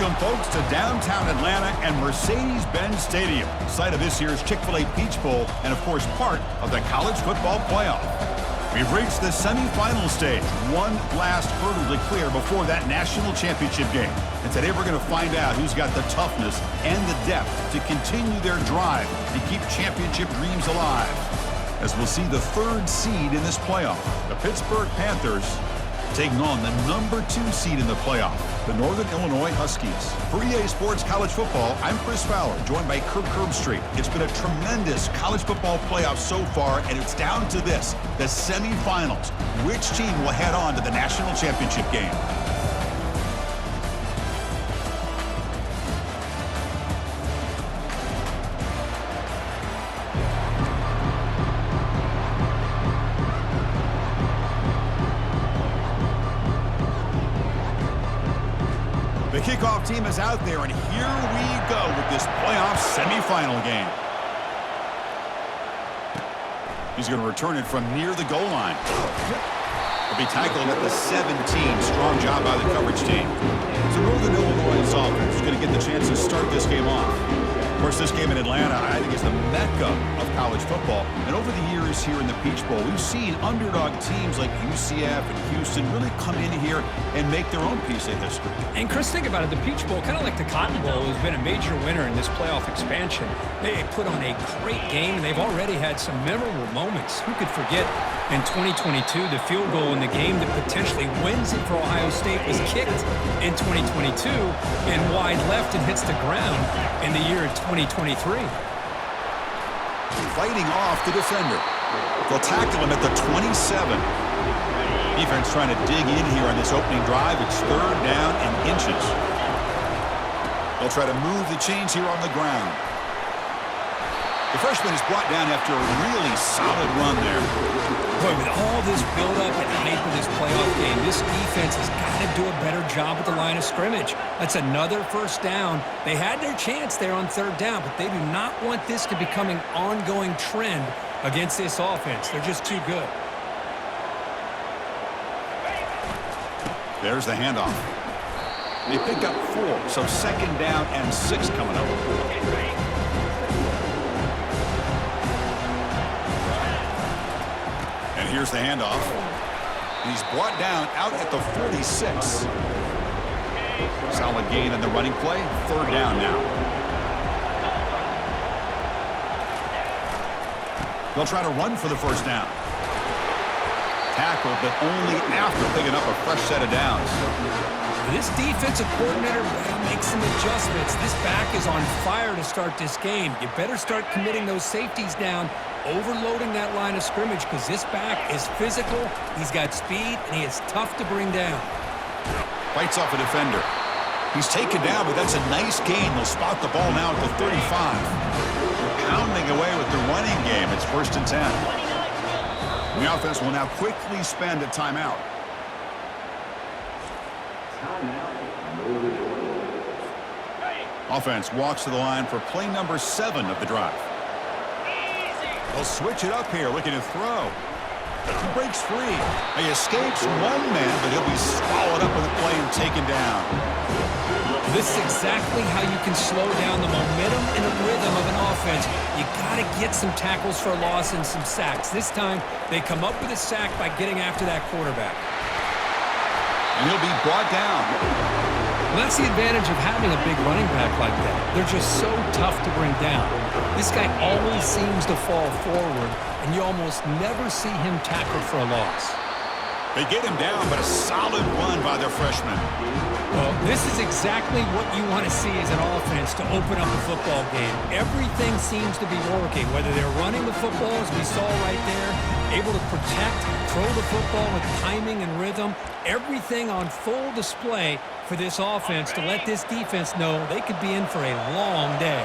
Welcome, folks, to downtown Atlanta and Mercedes-Benz Stadium, site of this year's Chick-fil-A Peach Bowl and, of course, part of the college football playoff. We've reached the semifinal stage, one last hurdle to clear before that national championship game. And today we're going to find out who's got the toughness and the depth to continue their drive and keep championship dreams alive. As we'll see the third seed in this playoff, the Pittsburgh Panthers taking on the number 2 seed in the playoff, the Northern Illinois Huskies. For EA Sports College Football, I'm Chris Fowler, joined by Kirk Herbstreit. It's been a tremendous college football playoff so far, and it's down to this, the semifinals. Which team will head on to the national championship game? The kickoff team is out there, and here we go with this playoff semifinal game. He's going to return it from near the goal line. He'll be tackled at the 17. Strong job by the coverage team. So Northern Illinois offense is going to get the chance to start this game off. Of course, this game in Atlanta, I think, is the mecca of college football. And over the years here in the Peach Bowl, we've seen underdog teams like UCF and Houston really come in here and make their own piece of history. And Chris, think about it. The Peach Bowl, kind of like the Cotton Bowl, has been a major winner in this playoff expansion. They put on a great game, and they've already had some memorable moments. Who could forget in 2022, the field goal in the game that potentially wins it for Ohio State was kicked in 2022 and wide left and hits the ground in the year of 2023. Fighting off the defender. They'll tackle him at the 27. Defense trying to dig in here on this opening drive. It's third down and inches. They'll try to move the chains here on the ground. The freshman is brought down after a really solid run there. Boy, with all this build-up and hype of this playoff game, this defense has got to do a better job at the line of scrimmage. That's another first down. They had their chance there on third down, but they do not want this to become an ongoing trend against this offense. They're just too good. There's the handoff. They pick up 4, so second down and 6 coming up. And here's the handoff. He's brought down out at the 46. Solid gain in the running play. Third down now. They'll try to run for the first down. Tackled, but only after picking up a fresh set of downs. This defensive coordinator better make some adjustments. This back is on fire to start this game. You better start committing those safeties down, overloading that line of scrimmage, because this back is physical, he's got speed, and he is tough to bring down. Fights off a defender. He's taken down, but that's a nice gain. They'll spot the ball now at the 35. They're pounding away with the running game. It's 1st and 10. The offense will now quickly spend a timeout. Offense walks to the line for play number 7 of the drive. They'll switch it up here, looking to throw. He breaks free. He escapes one man, but he'll be swallowed up with a play and taken down. This is exactly how you can slow down the momentum and the rhythm of an offense. You got to get some tackles for loss and some sacks. This time, they come up with a sack by getting after that quarterback. And he'll be brought down. Well, that's the advantage of having a big running back like that. They're just so tough to bring down. This guy always seems to fall forward, and you almost never see him tackled for a loss. They get him down, but a solid run by their freshman. Well, this is exactly what you want to see as an offense to open up a football game. Everything seems to be working, whether they're running the football, as we saw right there, able to protect, throw the football with timing and rhythm, everything on full display for this offense to let this defense know they could be in for a long day.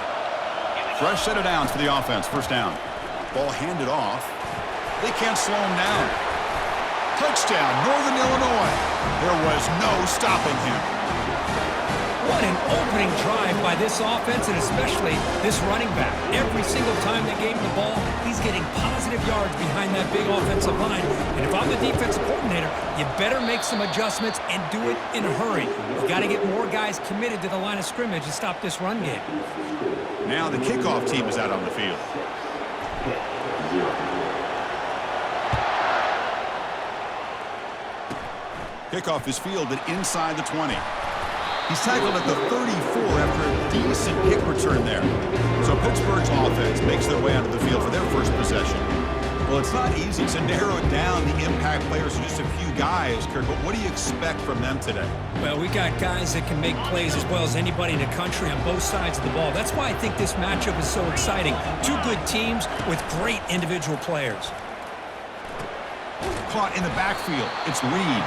Fresh set of downs for the offense. First down. Ball handed off. They can't slow him down. Touchdown, Northern Illinois. There was no stopping him. What an opening drive by this offense, and especially this running back. Every single time they gave him the ball, he's getting positive yards behind that big offensive line. And if I'm the defensive coordinator, you better make some adjustments and do it in a hurry. You got to get more guys committed to the line of scrimmage and stop this run game. Now the kickoff team is out on the field. Kickoff is fielded inside the 20. He's tackled at the 34 after a decent kick return there. So Pittsburgh's offense makes their way onto the field for their first possession. Well, it's not easy to narrow down the impact players to just a few guys, Kirk, but what do you expect from them today? Well, we got guys that can make plays as well as anybody in the country on both sides of the ball. That's why I think this matchup is so exciting. Two good teams with great individual players. Caught in the backfield. It's Reed.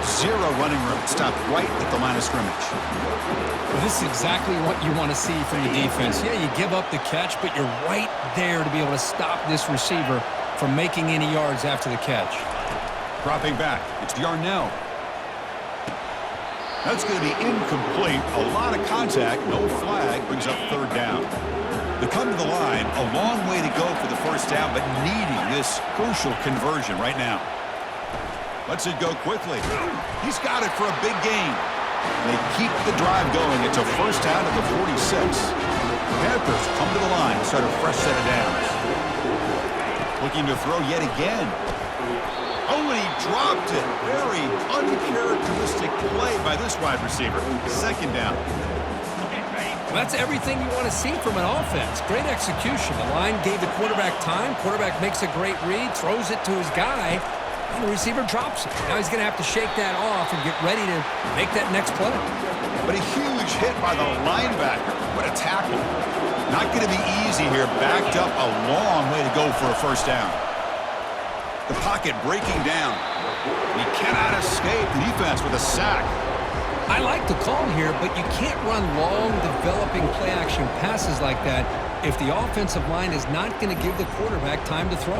Zero running room. Stopped right at the line of scrimmage. Well, this is exactly what you want to see from the defense. Yeah, you give up the catch, but you're right there to be able to stop this receiver from making any yards after the catch. Dropping back. It's Yarnell. That's going to be incomplete. A lot of contact. No flag. Brings up third down. They come to the line, a long way to go for the first down, but needing this crucial conversion right now. Lets it go quickly. He's got it for a big gain. They keep the drive going. It's a first down at the 46. Panthers come to the line to start a fresh set of downs. Looking to throw yet again. Oh, and he dropped it. Very uncharacteristic play by this wide receiver. Second down. Well, that's everything you want to see from an offense. Great execution. The line gave the quarterback time. Quarterback makes a great read, throws it to his guy, and the receiver drops it. Now he's going to have to shake that off and get ready to make that next play. But a huge hit by the linebacker. What a tackle. Not going to be easy here. Backed up a long way to go for a first down. The pocket breaking down. He cannot escape the defense with a sack. I like the call here, but you can't run long, developing play-action passes like that if the offensive line is not going to give the quarterback time to throw.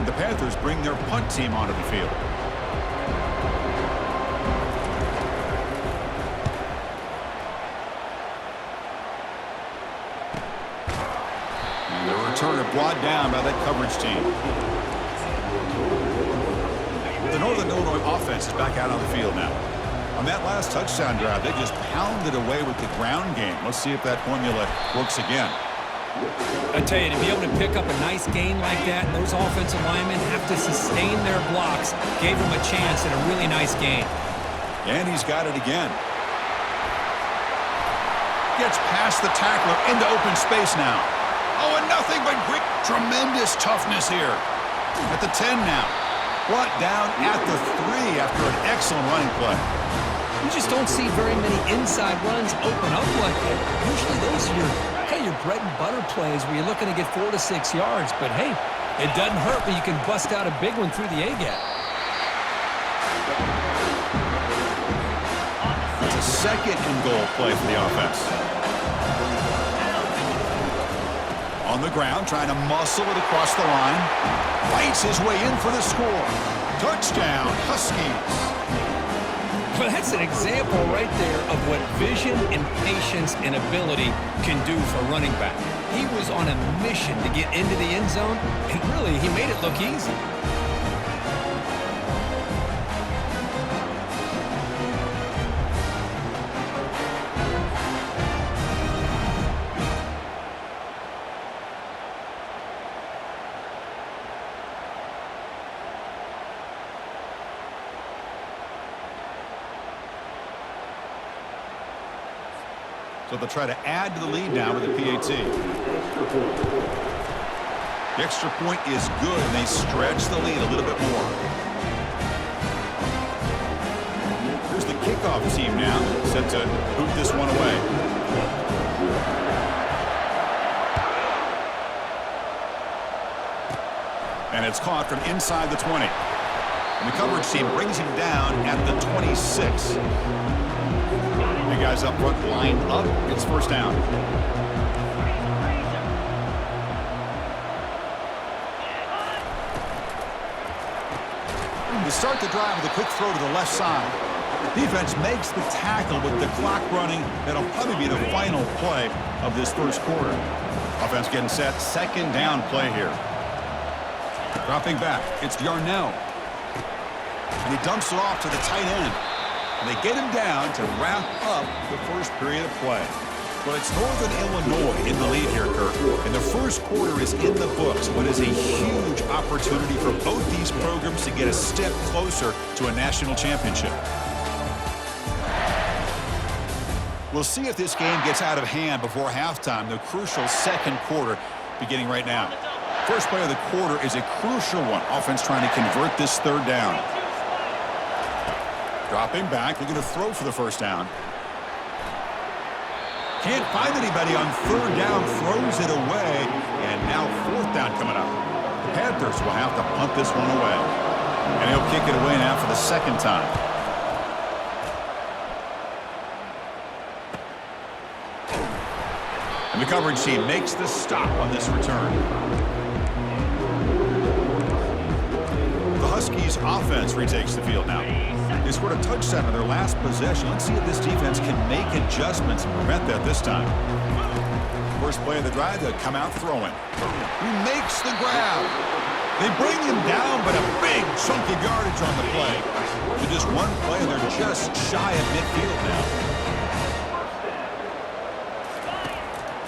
The Panthers bring their punt team onto the field. Turner brought down by that coverage team. The Northern Illinois offense is back out on the field now. On that last touchdown drive, they just pounded away with the ground game. Let's see if that formula works again. I tell you, to be able to pick up a nice gain like that, those offensive linemen have to sustain their blocks. Gave them a chance at a really nice gain. And he's got it again. Gets past the tackler into open space now. Oh, and nothing but great, tremendous toughness here. At the 10 now. Brought down at the 3 after an excellent running play. You just don't see very many inside runs open up like that. Usually those are your bread and butter plays where you're looking to get 4 to 6 yards. But, hey, it doesn't hurt when you can bust out a big one through the A-gap. It's a second and goal play for the offense. On the ground, trying to muscle it across the line. Fights his way in for the score. Touchdown, Huskies. Well, that's an example right there of what vision and patience and ability can do for a running back. He was on a mission to get into the end zone, and really, he made it look easy. So they'll try to add to the lead now with a PAT. The extra point is good, and they stretch the lead a little bit more. Here's the kickoff team now, set to boot this one away. And it's caught from inside the 20. And the coverage team brings him down at the 26. The guys up front lined up. It's first down. They start the drive with a quick throw to the left side. Defense makes the tackle with the clock running. That'll probably be the final play of this first quarter. Offense getting set. Second down play here. Dropping back. It's Yarnell. And he dumps it off to the tight end. And they get him down to wrap up the first period of play. Well, it's Northern Illinois in the lead here, Kirk. And the first quarter is in the books. What is a huge opportunity for both these programs to get a step closer to a national championship. We'll see if this game gets out of hand before halftime. The crucial second quarter beginning right now. First play of the quarter is a crucial one. Offense trying to convert this third down. Dropping back, looking to throw for the first down. Can't find anybody on third down, throws it away, and now fourth down coming up. The Panthers will have to punt this one away. And he'll kick it away now for the second time. And the coverage team makes the stop on this return. The Huskies offense retakes the field now. They scored a touchdown on their last possession. Let's see if this defense can make adjustments and prevent that this time. First play of the drive, they'll come out throwing. He makes the grab. They bring him down, but a big chunk of yardage on the play. To just one play, and they're just shy of midfield now.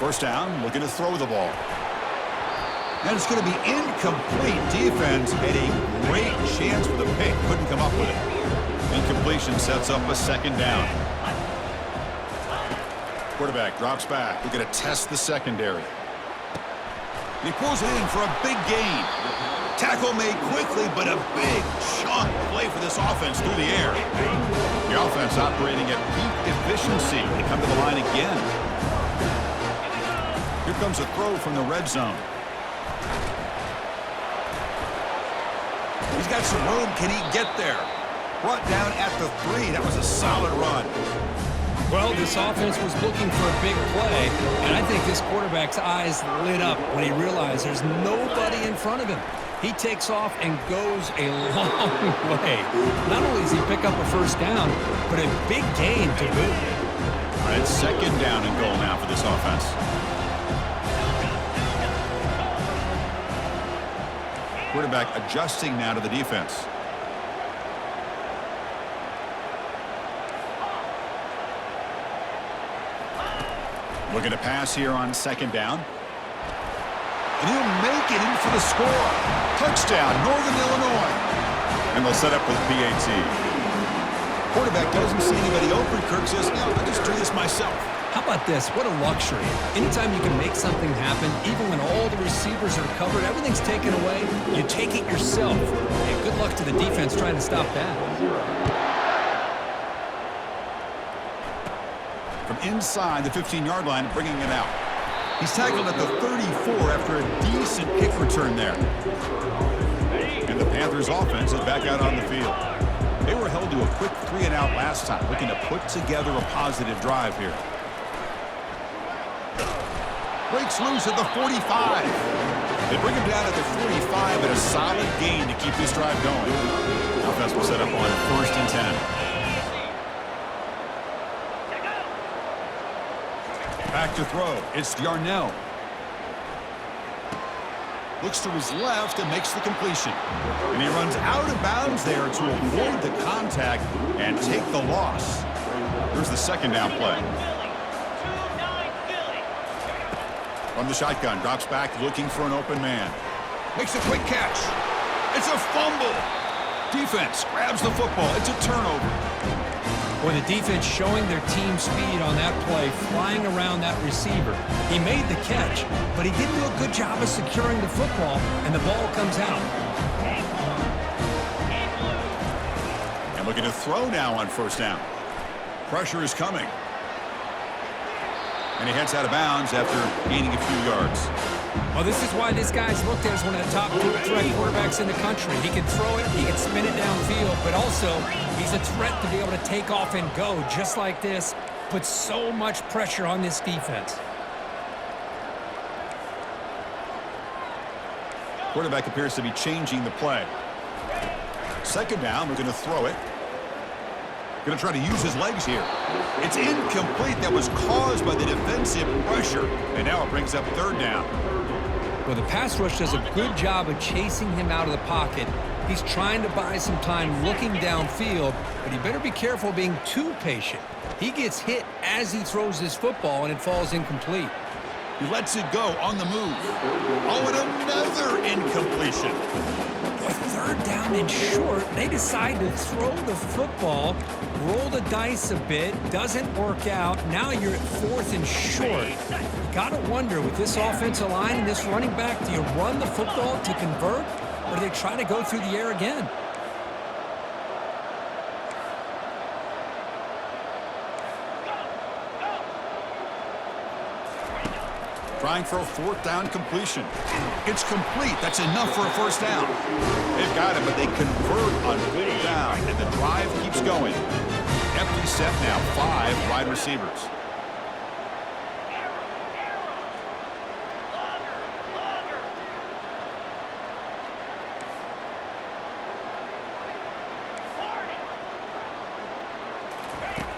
First down, looking to throw the ball. And it's going to be incomplete. Defense had a great chance for the pick. Couldn't come up with it. Incompletion sets up a second down. Quarterback drops back. We're going to test the secondary. He pulls it in for a big gain. Tackle made quickly, but a big chunk play for this offense through the air. The offense operating at peak efficiency. They come to the line again. Here comes a throw from the red zone. He's got some room. Can he get there? Brought down at the 3. That was a solid run. Well, this offense was looking for a big play, and I think this quarterback's eyes lit up when he realized there's nobody in front of him. He takes off and goes a long way. Not only does he pick up a first down, but a big gain to boot. All right, second down and goal now for this offense. Quarterback adjusting now to the defense. Looking to pass here on second down. And he'll make it in for the score. Touchdown, Northern Illinois. And they'll set up with PAT. Quarterback doesn't see anybody open. Kirk says, no, I'll just do this myself. How about this? What a luxury. Anytime you can make something happen, even when all the receivers are covered, everything's taken away, you take it yourself. Hey, good luck to the defense trying to stop that. From inside the 15-yard line, bringing it out. He's tackled at the 34 after a decent kick return there. And the Panthers offense is back out on the field. They were held to a quick 3-and-out last time, looking to put together a positive drive here. Breaks loose at the 45. They bring him down at the 45, but a solid gain to keep this drive going. Offense will set up on 1st and 10. Back to throw. It's Yarnell. Looks to his left and makes the completion. And he runs out of bounds there to avoid the contact and take the loss. Here's the second down play. From the shotgun, drops back looking for an open man. Makes a quick catch. It's a fumble. Defense grabs the football. It's a turnover. Or the defense showing their team speed on that play, flying around that receiver. He made the catch, but he didn't do a good job of securing the football, and the ball comes out. And looking to throw now on first down. Pressure is coming. And he heads out of bounds after gaining a few yards. Well, this is why this guy's looked at as one of the top threat quarterbacks in the country. He can throw it, he can spin it downfield, but also he's a threat to be able to take off and go just like this. Puts so much pressure on this defense. Quarterback appears to be changing the play. Second down, we're going to throw it. Going to try to use his legs here. It's incomplete. That was caused by the defensive pressure. And now it brings up third down. Well, the pass rush does a good job of chasing him out of the pocket. He's trying to buy some time looking downfield, but he better be careful being too patient. He gets hit as he throws his football, and it falls incomplete. He lets it go on the move. Oh, and another incompletion. Boy, third down and short. They decide to throw the football, roll the dice a bit, doesn't work out. Now you're at fourth and short. You got to wonder, with this offensive line and this running back, do you run the football to convert, or do they try to go through the air again? Trying for a fourth down completion. It's complete. That's enough for a first down. They've got it, but they convert on fourth down, and the drive keeps going. Empty set now, 5 wide receivers.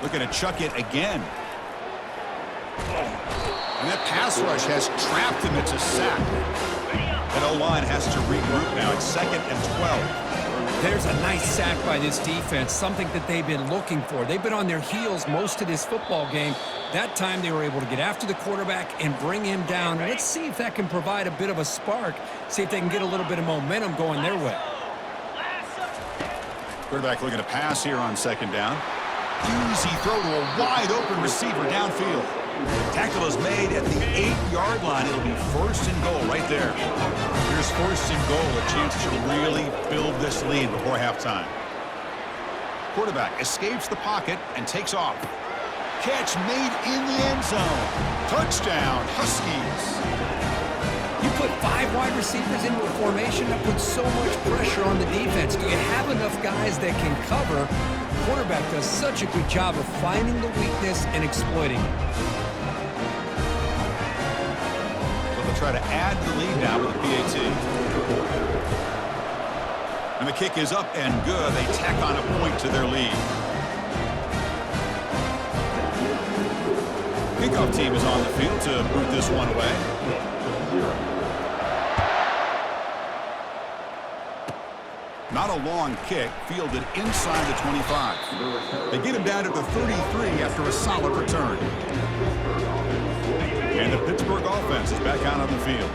Looking to chuck it again. And that pass rush has trapped him. It's a sack. And O-line has to regroup now. It's 2nd and 12. There's a nice sack by this defense, something that they've been looking for. They've been on their heels most of this football game. That time they were able to get after the quarterback and bring him down. Let's see if that can provide a bit of a spark, see if they can get a little bit of momentum going their way. Quarterback looking to pass here on 2nd down. Easy throw to a wide-open receiver downfield. Tackle is made at the 8-yard line. It'll be 1st and goal right there. Here's 1st and goal, a chance to really build this lead before halftime. Quarterback escapes the pocket and takes off. Catch made in the end zone. Touchdown, Huskies. You put 5 wide receivers into a formation that puts so much pressure on the defense. Do you have enough guys that can cover? The quarterback does such a good job of finding the weakness and exploiting it. So they'll try to add the lead now with the PAT. And the kick is up and good. They tack on a point to their lead. Kickoff team is on the field to boot this one away. Not a long kick, fielded inside the 25. They get him down to the 33 after a solid return. And the Pittsburgh offense is back out on the field.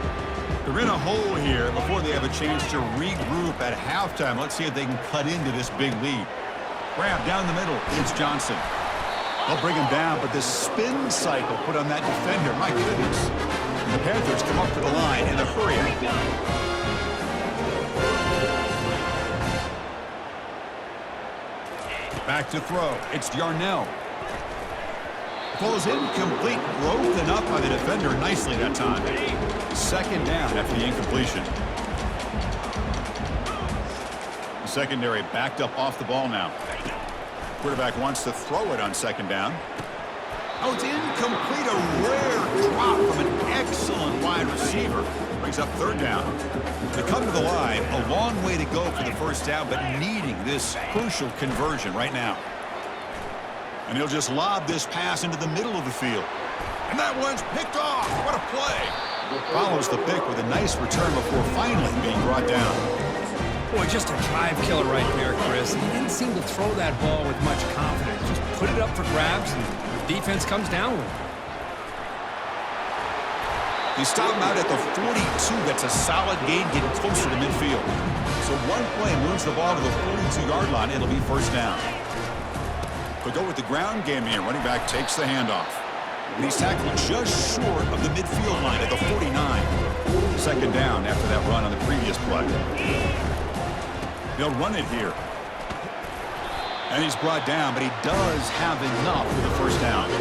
They're in a hole here before they have a chance to regroup at halftime. Let's see if they can cut into this big lead. Grab down the middle. It's Johnson. They'll bring him down, but this spin cycle put on that defender, my goodness. The Panthers come up to the line in a hurry. Back to throw. It's Yarnell. Falls incomplete, broken up by the defender nicely that time. 2nd down after the incompletion. The secondary backed up off the ball now. Quarterback wants to throw it on 2nd down. Oh, it's incomplete. A rare drop from an excellent wide receiver. Brings up 3rd down. They come to the line, a long way to go for the first down, but needing this crucial conversion right now. And he'll just lob this pass into the middle of the field. And that one's picked off. What a play. Follows the pick with a nice return before finally being brought down. Boy, just a drive killer right there, Chris. He didn't seem to throw that ball with much confidence. Just put it up for grabs, and the defense comes down with it. They stop him out at the 42. That's a solid gain, getting closer to midfield. So one play moves the ball to the 42-yard line. It'll be 1st down. But go with the ground game here. Running back takes the handoff. And he's tackled just short of the midfield line at the 49. 2nd down after that run on the previous play. They'll run it here. And he's brought down, but he does have enough for the 1st down.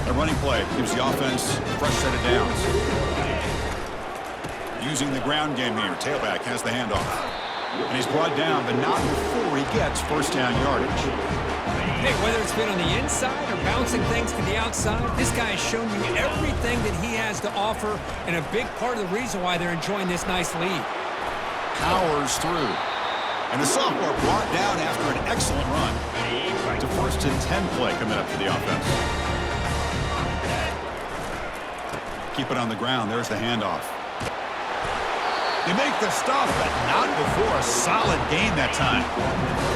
A running play gives the offense a fresh set of downs. Using the ground game here. Tailback has the handoff. And he's brought down, but not before he gets 1st down yardage. Hey, whether it's been on the inside or bouncing things to the outside, this guy has shown you everything that he has to offer, and a big part of the reason why they're enjoying this nice lead. Powers through. And the sophomore brought down after an excellent run. It's a 1st and 10 play coming up for the offense. Keep it on the ground. There's the handoff. They make the stop, but not before a solid gain that time.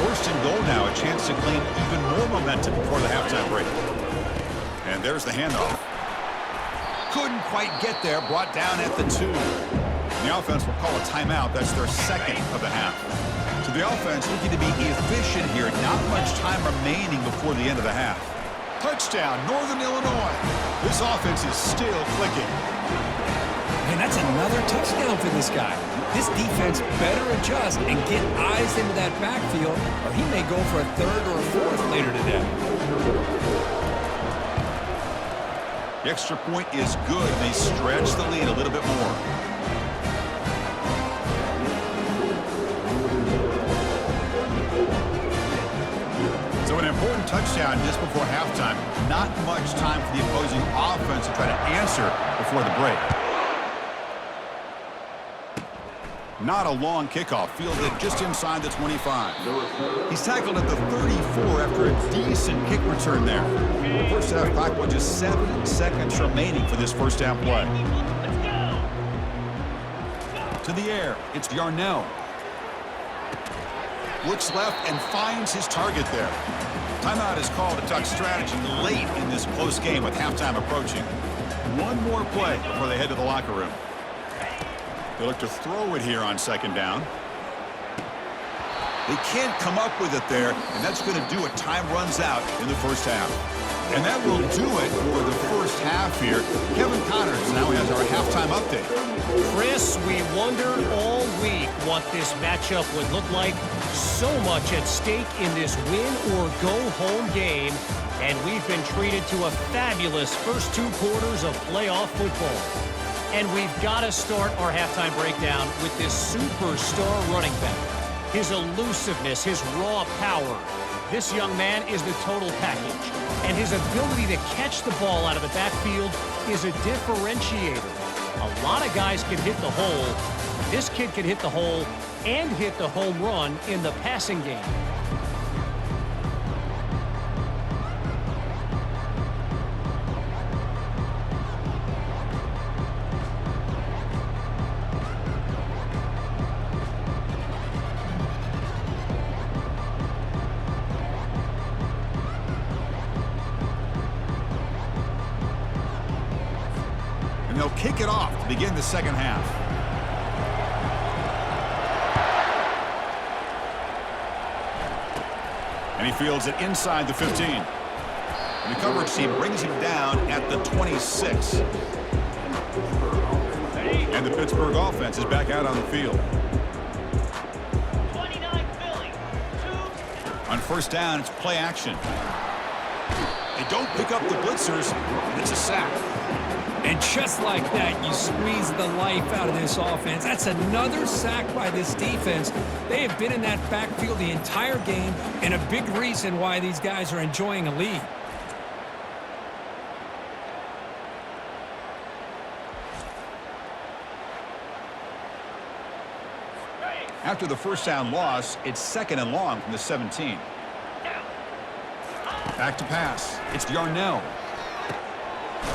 1st and goal now, a chance to claim even more momentum before the halftime break. And there's the handoff. Couldn't quite get there, brought down at the 2. And the offense will call a timeout. That's their 2nd of the half. So the offense looking to be efficient here. Not much time remaining before the end of the half. Touchdown, Northern Illinois. This offense is still clicking. And that's another touchdown for this guy. This defense better adjust and get eyes into that backfield, or he may go for a 3rd or a 4th later today. The extra point is good. They stretch the lead a little bit more. So an important touchdown just before halftime. Not much time for the opposing offense to try to answer before the break. Not a long kickoff, fielded just inside the 25. He's tackled at the 34 after a decent kick return there. First half clock with just 7 seconds remaining for this first down play. To the air, it's Yarnell. Looks left and finds his target there. Timeout is called to talk strategy late in this close game with halftime approaching. One more play before they head to the locker room. They look to throw it here on 2nd down. They can't come up with it there, and that's going to do it. Time runs out in the first half. And that will do it for the first half here. Kevin Connors now has our halftime update. Chris, we wondered all week what this matchup would look like. So much at stake in this win-or-go-home game, and we've been treated to a fabulous first 2 quarters of playoff football. And we've got to start our halftime breakdown with this superstar running back. His elusiveness, his raw power. This young man is the total package. And his ability to catch the ball out of the backfield is a differentiator. A lot of guys can hit the hole. This kid can hit the hole and hit the home run in the passing game. And they'll kick it off to begin the second half. And he fields it inside the 15. And the coverage team brings him down at the 26. And the Pittsburgh offense is back out on the field. 29 Philly. On 1st down, it's play action. They don't pick up the blitzers, and it's a sack. And just like that, you squeeze the life out of this offense. That's another sack by this defense. They have been in that backfield the entire game, and a big reason why these guys are enjoying a lead. After the first down loss, it's 2nd and long from the 17. Back to pass. It's Yarnell.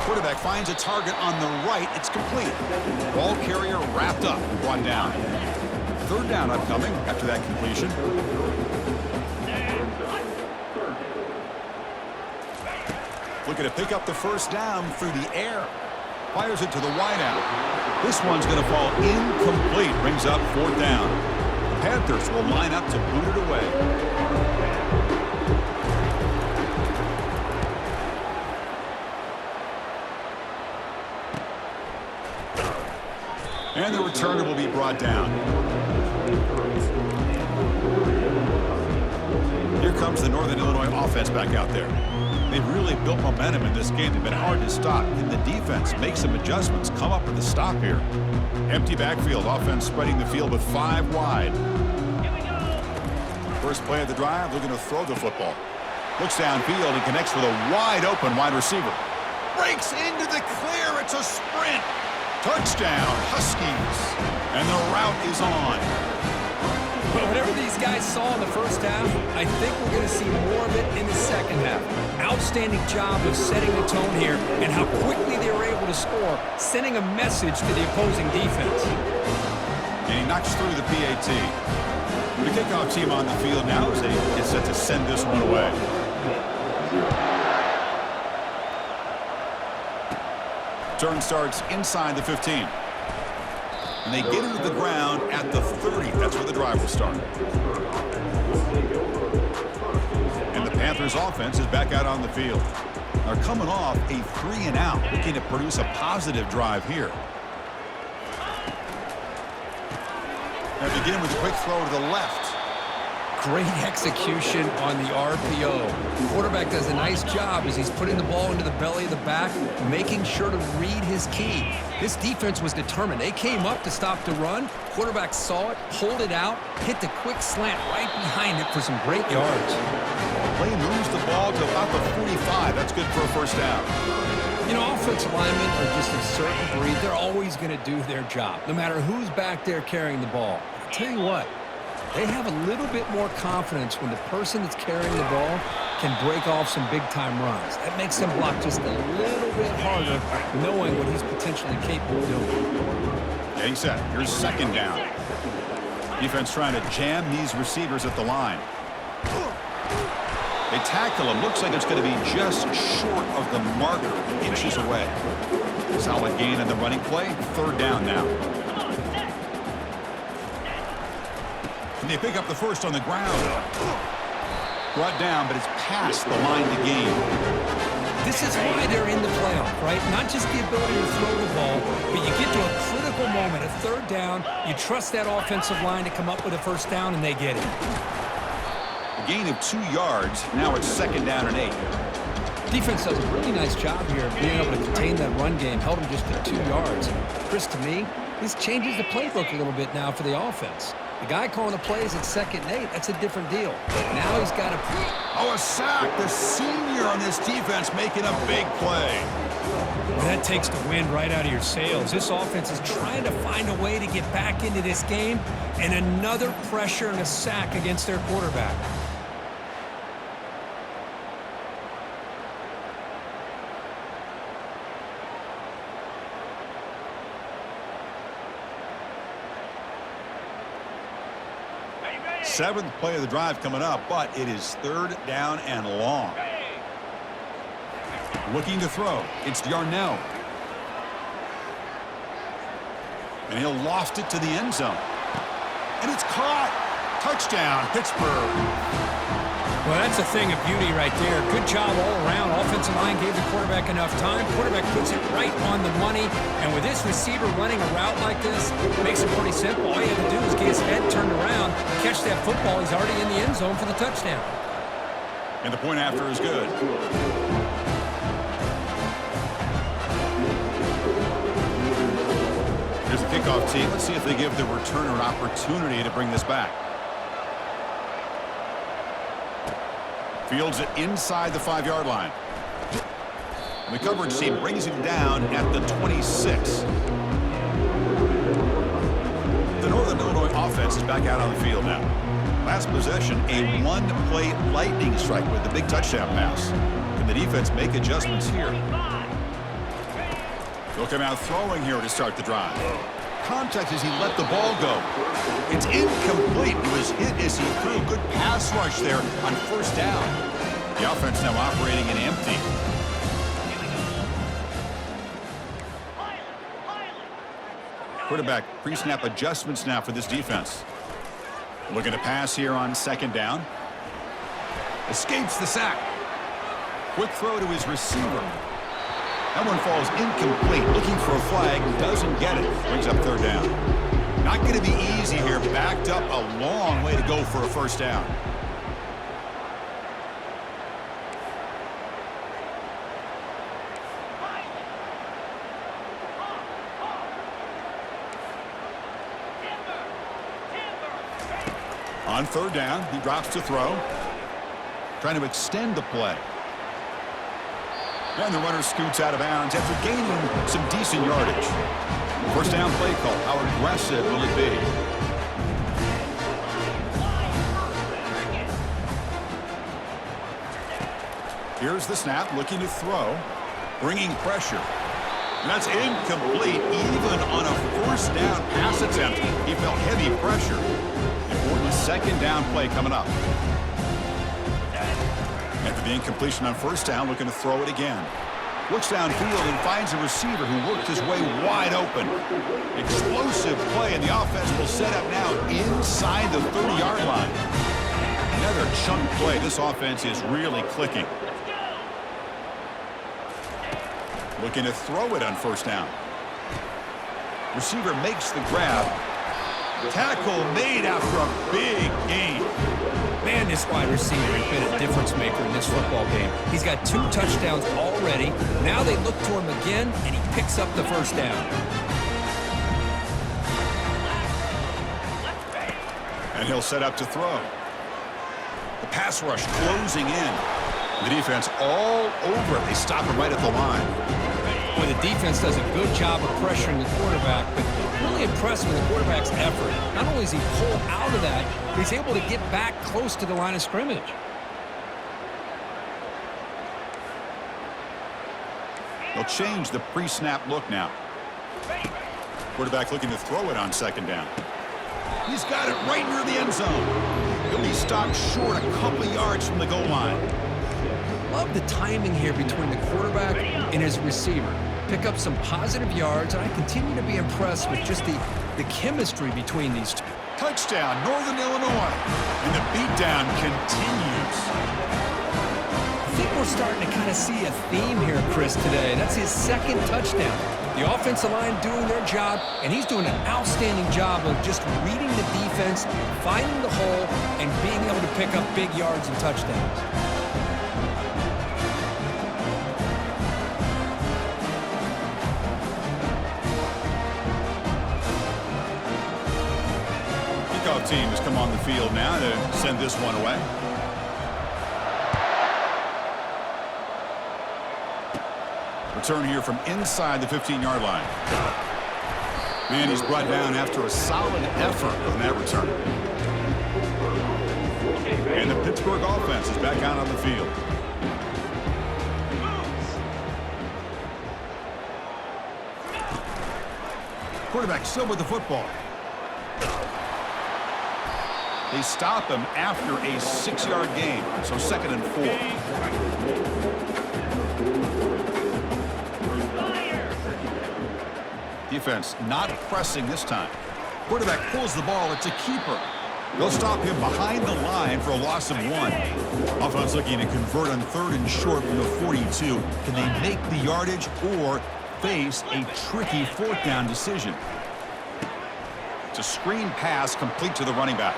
Quarterback finds a target on the right. It's complete. Ball carrier wrapped up and brought down. 3rd down upcoming after that completion. Looking to pick up the first down through the air. Fires it to the wideout. This one's going to fall incomplete. Brings up 4th down. The Panthers will line up to boot it away. And the returner will be brought down. Here comes the Northern Illinois offense back out there. They've really built momentum in this game. They've been hard to stop. Can the defense make some adjustments? Come up with a stop here. Empty backfield. Offense spreading the field with 5 wide. First play of the drive, looking to throw the football. Looks downfield and connects with a wide open wide receiver. Breaks into the clear. It's a sprint. Touchdown, Huskies. And the route is on. But whatever these guys saw in the first half, I think we're going to see more of it in the second half. Outstanding job of setting the tone here and how quickly they were able to score, sending a message to the opposing defense. And he knocks through the PAT. The kickoff team on the field now as they get set to send this one away. Turn starts inside the 15. And they get into the ground at the 30. That's where the drive will start. And the Panthers offense is back out on the field. They're coming off a 3-and-out, looking to produce a positive drive here. They begin with a quick throw to the left. Great execution on the RPO. The quarterback does a nice job as he's putting the ball into the belly of the back, making sure to read his key. This defense was determined. They came up to stop the run. Quarterback saw it, pulled it out, hit the quick slant right behind it for some great yards. Play moves the ball to about the 45. That's good for a first down. You know, offensive linemen are just a certain breed. They're always going to do their job, no matter who's back there carrying the ball. I'll tell you what. They have a little bit more confidence when the person that's carrying the ball can break off some big-time runs. That makes them block just a little bit harder, knowing what he's potentially capable of doing. Getting set. Here's second down. Defense trying to jam these receivers at the line. They tackle him. Looks like it's going to be just short of the marker, inches away. Solid gain in the running play. Third down now. They pick up the first on the ground. Brought down, but it's past the line to gain. This is why they're in the playoff, right? Not just the ability to throw the ball, but you get to a critical moment, a third down, you trust that offensive line to come up with a first down, and they get it. A gain of 2 yards. Now it's second down and 8. Defense does a really nice job here of being able to contain that run game, held them just to 2 yards. Chris, to me, this changes the playbook a little bit now for the offense. The guy calling the plays at 2nd and 8, that's a different deal. Now he's got a... Oh, a sack. The senior on this defense making a big play. Well, that takes the wind right out of your sails. This offense is trying to find a way to get back into this game, and another pressure and a sack against their quarterback. Seventh play of the drive coming up, but it is third down and long. Looking to throw. It's Darnell. And he'll loft it to the end zone. And it's caught. Touchdown, Pittsburgh. Well, that's a thing of beauty right there. Good job all around. Offensive line gave the quarterback enough time. Quarterback puts it right on the money. And with this receiver running a route like this, it makes it pretty simple. All you have to do is get his head turned around, catch that football. He's already in the end zone for the touchdown. And the point after is good. Here's the kickoff team. Let's see if they give the returner an opportunity to bring this back. Fields it inside the 5-yard line. And the coverage team brings him down at the 26. The Northern Illinois offense is back out on the field now. Last possession, a one-play lightning strike with the big touchdown pass. Can the defense make adjustments here? They'll come out throwing here to start the drive. Contact as he let the ball go. It's incomplete. He was hit as he threw a good pass rush there on first down. The offense now operating in empty. Quarterback pre-snap adjustments now for this defense. Looking to pass here on second down. Escapes the sack. Quick throw to his receiver. That one falls incomplete. Looking for a flag. Doesn't get it. Brings up third down. Not going to be easy here. Backed up a long way to go for a first down. On third down, he drops to throw. Trying to extend the play. And the runner scoots out of bounds after gaining some decent yardage. First down play call. How aggressive will it be? Here's the snap, looking to throw, bringing pressure. And that's incomplete. Even on a first down pass attempt, he felt heavy pressure. Important second down play coming up. After the incompletion on first down, looking to throw it again. Looks downfield and finds a receiver who worked his way wide open. Explosive play, and the offense will set up now inside the 30-yard line. Another chunk play. This offense is really clicking. Looking to throw it on first down. Receiver makes the grab. Tackle made after a big gain. Man, this wide receiver has been a difference maker in this football game. He's got 2 touchdowns already. Now they look to him again, and he picks up the first down. And he'll set up to throw. The pass rush closing in. The defense all over it. They stop him right at the line. Boy, the defense does a good job of pressuring the quarterback, but really impressed with the quarterback's effort. Not only does he pull out of that, but he's able to get back close to the line of scrimmage. They'll change the pre-snap look now. Quarterback looking to throw it on second down. He's got it right near the end zone. He'll be stopped short a couple of yards from the goal line. Love the timing here between the quarterback and his receiver. Pick up some positive yards, and I continue to be impressed with just the chemistry between these two. Touchdown, Northern Illinois. And the beatdown continues. I think we're starting to kind of see a theme here, Chris, today. That's his second touchdown. The offensive line doing their job, and he's doing an outstanding job of just reading the defense, finding the hole, and being able to pick up big yards and touchdowns. Teams come on the field now to send this one away. Return here from inside the 15-yard line. And he's brought down after a solid effort on that return. And the Pittsburgh offense is back out on the field. Quarterback still with the football. They stop him after a 6-yard gain, so 2nd and 4. Defense not pressing this time. Quarterback pulls the ball. It's a keeper. They'll stop him behind the line for a loss of 1. Offense looking to convert on 3rd and short from the 42. Can they make the yardage or face a tricky 4th down decision? It's a screen pass complete to the running back.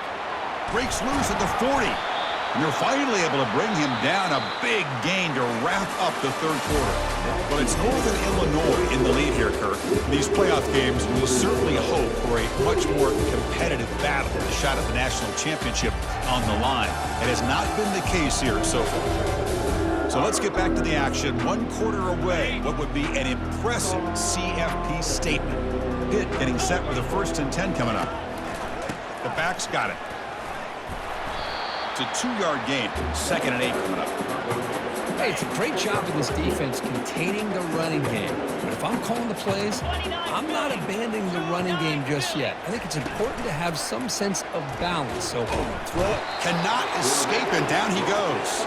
Breaks loose at the 40. And they're finally able to bring him down. A big gain to wrap up the 3rd quarter. But it's Northern Illinois in the lead here, Kirk. These playoff games will certainly hope for a much more competitive battle. The shot at the national championship on the line. It has not been the case here so far. So let's get back to the action. 1 quarter away. What would be an impressive CFP statement. Pitt getting set with a 1st and 10 coming up. The back's got it. It's a 2-yard gain. 2nd and 8 coming up. Hey, it's a great job of this defense containing the running game. But if I'm calling the plays, I'm not abandoning the running game just yet. I think it's important to have some sense of balance. So throw it. Cannot escape, and down he goes.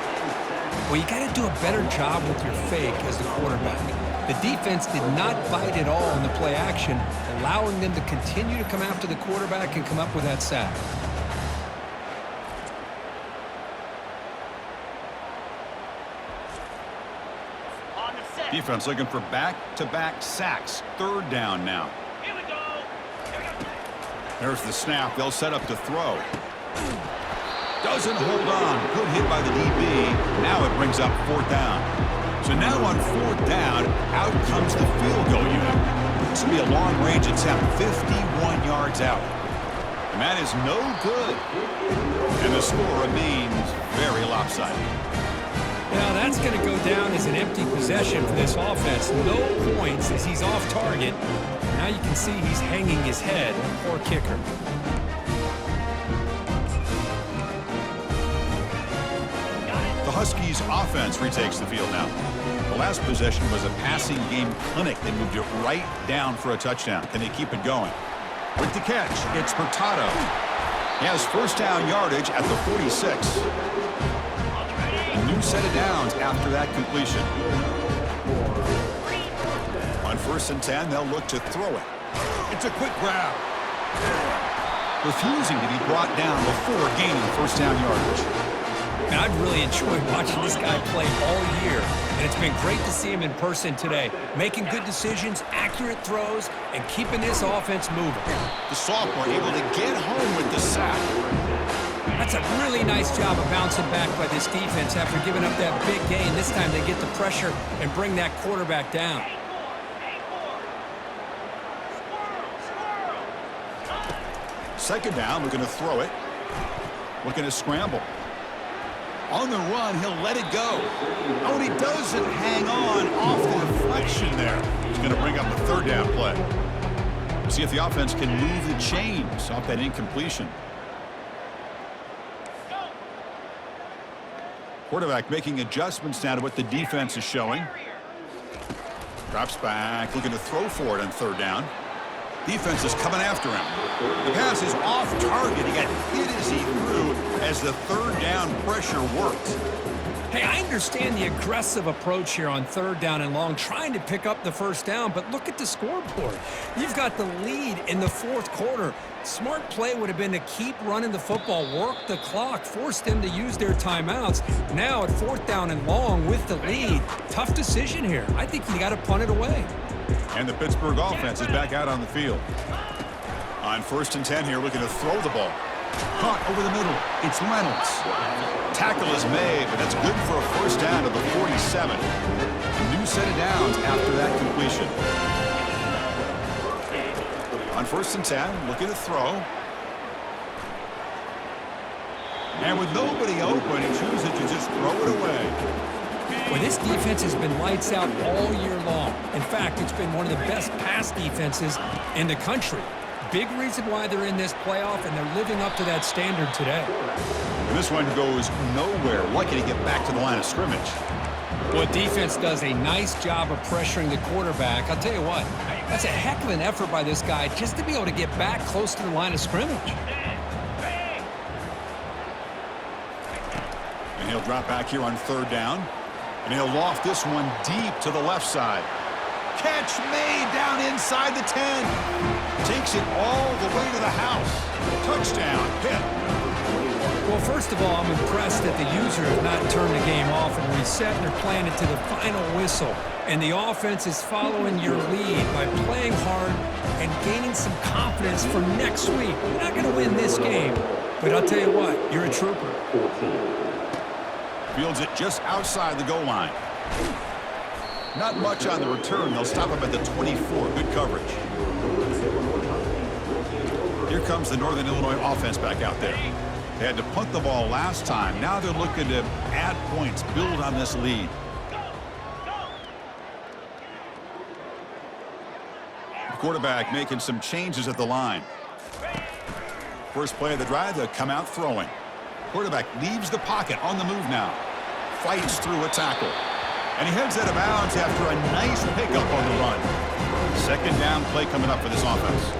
Well, you got to do a better job with your fake as the quarterback. The defense did not bite at all in the play action, allowing them to continue to come after the quarterback and come up with that sack. Defense looking for back-to-back sacks. 3rd down now. There's the snap. They'll set up to throw. Doesn't hold on. Good hit by the DB. Now it brings up 4th down. So now on 4th down, out comes the field goal unit. This will be a long-range attempt. 51 yards out. And that is no good. And the score remains very lopsided. Now that's going to go down as an empty possession for this offense. No points as he's off target. Now you can see he's hanging his head. Poor kicker. The Huskies offense retakes the field now. The last possession was a passing game clinic. They moved it right down for a touchdown. Can they keep it going? With the catch, it's Hurtado. He has first down yardage at the 46. A new set of downs after that completion. On 1st and 10, they'll look to throw it. It's a quick grab. Refusing to be brought down before gaining first down yardage. And I've really enjoyed watching this guy play all year, and it's been great to see him in person today, making good decisions, accurate throws, and keeping this offense moving. The sophomore able to get home with the sack. That's a really nice job of bouncing back by this defense after giving up that big gain. This time they get the pressure and bring that quarterback down. Second down, looking to throw it. Looking to scramble. On the run, he'll let it go. Oh, and he doesn't hang on off the deflection there. He's going to bring up a third down play. See if the offense can move the chains off that incompletion. Quarterback making adjustments now to what the defense is showing. Drops back, looking to throw for it on third down. Defense is coming after him. The pass is off target. He got hit as he threw as the third down pressure worked. Hey, I understand the aggressive approach here on third down and long, trying to pick up the first down, but look at the scoreboard. You've got the lead in the fourth quarter. Smart play would have been to keep running the football, work the clock, force them to use their timeouts. Now at 4th down and long with the lead, tough decision here. I think you got to punt it away. And the Pittsburgh offense is back out on the field. On 1st and 10 here, looking to throw the ball. Caught over the middle. It's Reynolds. Tackle is made, but that's good for a first down to the 47. A new set of downs after that completion. On 1st and 10, looking to throw. And with nobody open, he chooses to just throw it away. Well, this defense has been lights out all year long. In fact, it's been one of the best pass defenses in the country. Big reason why they're in this playoff, and they're living up to that standard today. And this one goes nowhere. Lucky to get back to the line of scrimmage. Well, defense does a nice job of pressuring the quarterback. I'll tell you what, that's a heck of an effort by this guy just to be able to get back close to the line of scrimmage. And he'll drop back here on third down. And he'll loft this one deep to the left side. Catch made down inside the 10. Takes it all the way to the house. Touchdown, Pitt. Well, first of all, I'm impressed that the user has not turned the game off and reset, and they're playing it to the final whistle. And the offense is following your lead by playing hard and gaining some confidence for next week. You're not going to win this game, but I'll tell you what, you're a trooper. Fields it just outside the goal line. Not much on the return. They'll stop him at the 24. Good coverage. Here comes the Northern Illinois offense back out there. They had to punt the ball last time. Now they're looking to add points, build on this lead. The quarterback making some changes at the line. First play of the drive, they'll come out throwing. Quarterback leaves the pocket on the move now. Fights through a tackle. And he heads out of bounds after a nice pickup on the run. Second down play coming up for this offense.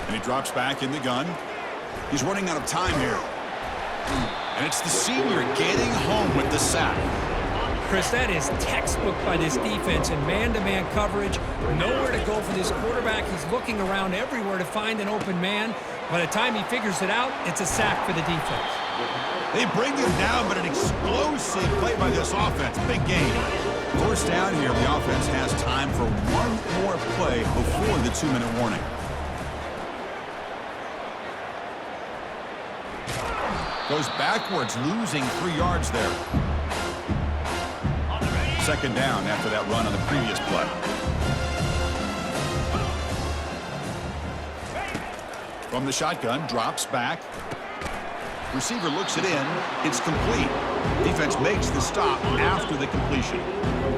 And he drops back in the gun. He's running out of time here. And it's the senior getting home with the sack. Chris, that is textbook by this defense in man-to-man coverage. Nowhere to go for this quarterback. He's looking around everywhere to find an open man. By the time he figures it out, it's a sack for the defense. They bring him down, but an explosive play by this offense. Big gain. First down here, the offense has time for one more play before the 2-minute warning. Goes backwards, losing 3 yards there. Second down after that run on the previous play. From the shotgun, drops back. Receiver looks it in. It's complete. Defense makes the stop after the completion.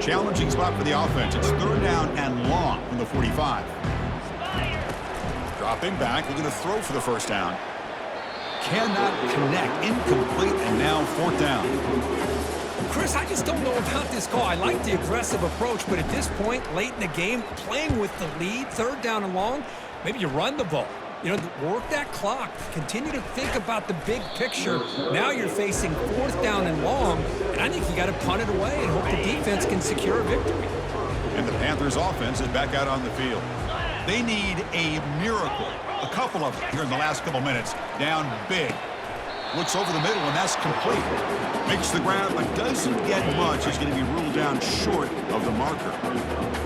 Challenging spot for the offense. It's third down and long from the 45. Dropping back, looking to throw for the first down. Cannot connect, incomplete, and now fourth down. Chris, I just don't know about this call. I like the aggressive approach, but at this point, late in the game, playing with the lead, third down and long, maybe you run the ball. You know, work that clock. Continue to think about the big picture. Now you're facing fourth down and long, and I think you got to punt it away and hope the defense can secure a victory. And the Panthers offense is back out on the field. They need a miracle. A couple of them here in the last couple minutes. Down big. Looks over the middle, and that's complete. Makes the ground, but doesn't get much. He's going to be ruled down short of the marker.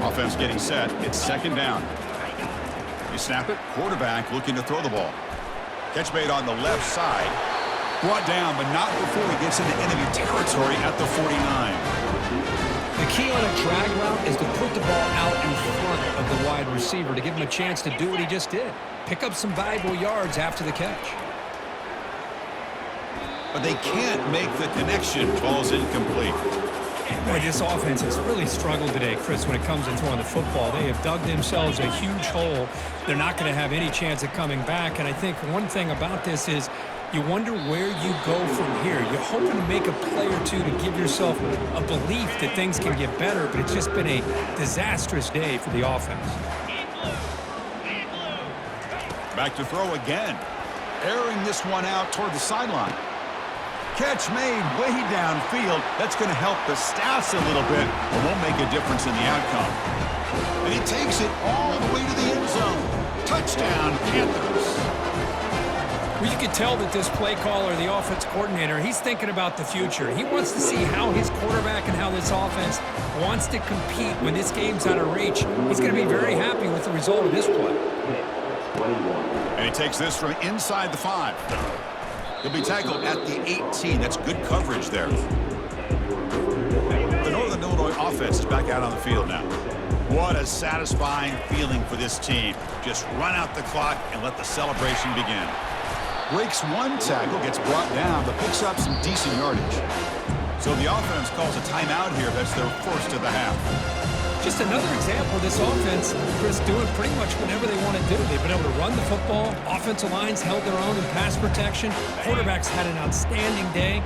Offense getting set. It's second down. You snap it. Quarterback looking to throw the ball. Catch made on the left side. Brought down, but not before he gets into enemy territory at the 49. The key on a drag route is to put the ball out in front of the wide receiver to give him a chance to do what he just did. Pick up some valuable yards after the catch. But they can't make the connection. Ball's incomplete. Boy, this offense has really struggled today, Chris, when it comes to throwing the football. They have dug themselves a huge hole. They're not going to have any chance of coming back. And I think one thing about this is you wonder where you go from here. You're hoping to make a play or two to give yourself a belief that things can get better, but it's just been a disastrous day for the offense. Back to throw again. Airing this one out toward the sideline. Catch made way downfield. That's going to help the Stats a little bit, but won't make a difference in the outcome. And he takes it all the way to the end zone. Touchdown, Panthers. Well, you can tell that this play caller, the offense coordinator, he's thinking about the future. He wants to see how his quarterback and how this offense wants to compete when this game's out of reach. He's going to be very happy with the result of this play. And he takes this from inside the 5. He'll be tackled at the 18. That's good coverage there. The Northern Illinois offense is back out on the field now. What a satisfying feeling for this team. Just run out the clock and let the celebration begin. Breaks one tackle, gets brought down, but picks up some decent yardage. So the offense calls a timeout here. That's their first of the half. Just another example of this offense, Chris, doing pretty much whatever they want to do. They've been able to run the football. Offensive lines held their own in pass protection. Quarterbacks had an outstanding day.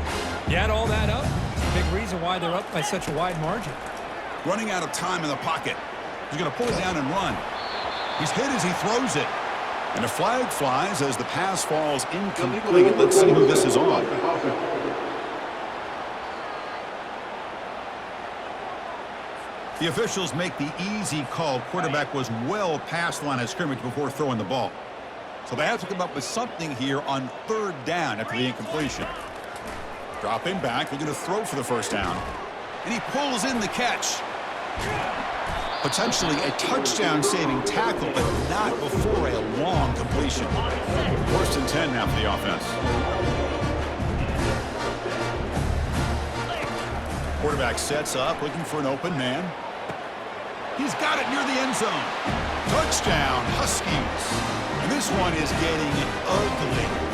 You add all that up, it's a big reason why they're up by such a wide margin. Running out of time in the pocket. He's going to pull it down and run. He's hit as he throws it. And a flag flies as the pass falls incomplete. Let's see who this is on. The officials make the easy call. Quarterback was well past the line of scrimmage before throwing the ball. So they have to come up with something here on third down after the incompletion. Dropping back, looking to throw for the first down. And he pulls in the catch. Potentially a touchdown-saving tackle, but not before a long completion. First and 10 now for the offense. Quarterback sets up, looking for an open man. He's got it near the end zone. Touchdown, Huskies. And this one is getting ugly.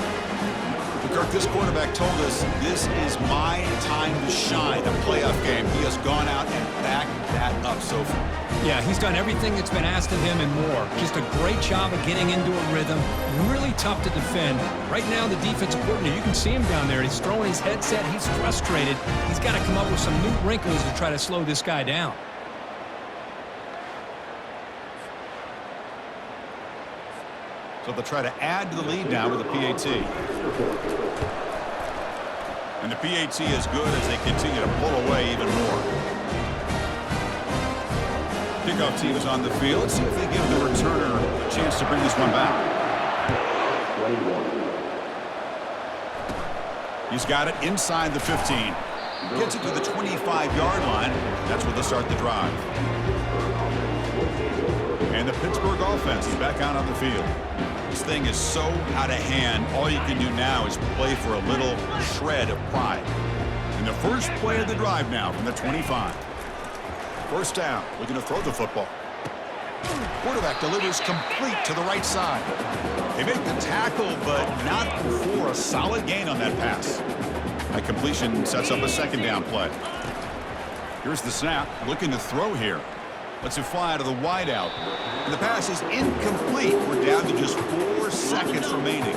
Kirk, this quarterback told us this is my time to shine, a playoff game. He has gone out and backed that up so far. Yeah, he's done everything that's been asked of him and more. Just a great job of getting into a rhythm. Really tough to defend. Right now, the defensive coordinator, you can see him down there. He's throwing his headset. He's frustrated. He's got to come up with some new wrinkles to try to slow this guy down. So they'll try to add to the lead now with a PAT. And the PAT is good as they continue to pull away even more. Kickoff team is on the field. Let's see if they give the returner a chance to bring this one back. He's got it inside the 15. Gets it to the 25-yard line. That's where they'll start the drive. And the Pittsburgh offense is back out on the field. This thing is so out of hand, all you can do now is play for a little shred of pride. And the first play of the drive now from the 25. First down, looking to throw the football. Quarterback delivers complete to the right side. They make the tackle, but not before a solid gain on that pass. That completion sets up a second down play. Here's the snap, looking to throw here. Let's it fly out of the wideout. And the pass is incomplete. We're down to just 4 seconds remaining.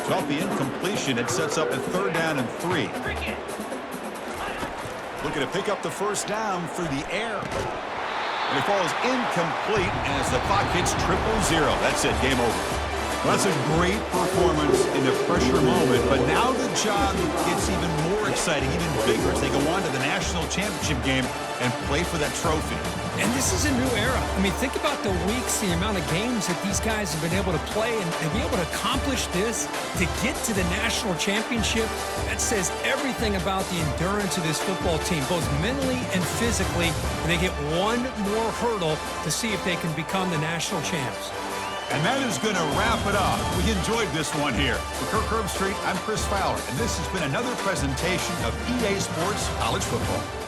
So off the incompletion, it sets up a 3rd down and 3. Looking to pick up the 1st down through the air. And it falls incomplete as the clock hits 0-0. That's it, game over. Well, that's a great performance in the pressure moment, but now the job gets even more exciting, even bigger as they go on to the national championship game and play for that trophy. And this is a new era. I mean, think about the weeks, the amount of games that these guys have been able to play, and to be able to accomplish this, to get to the national championship, that says everything about the endurance of this football team, both mentally and physically, and they get one more hurdle to see if they can become the national champs. And that is going to wrap it up. We enjoyed this one here. For Kirk Herbstreit, I'm Chris Fowler, and this has been another presentation of EA Sports College Football.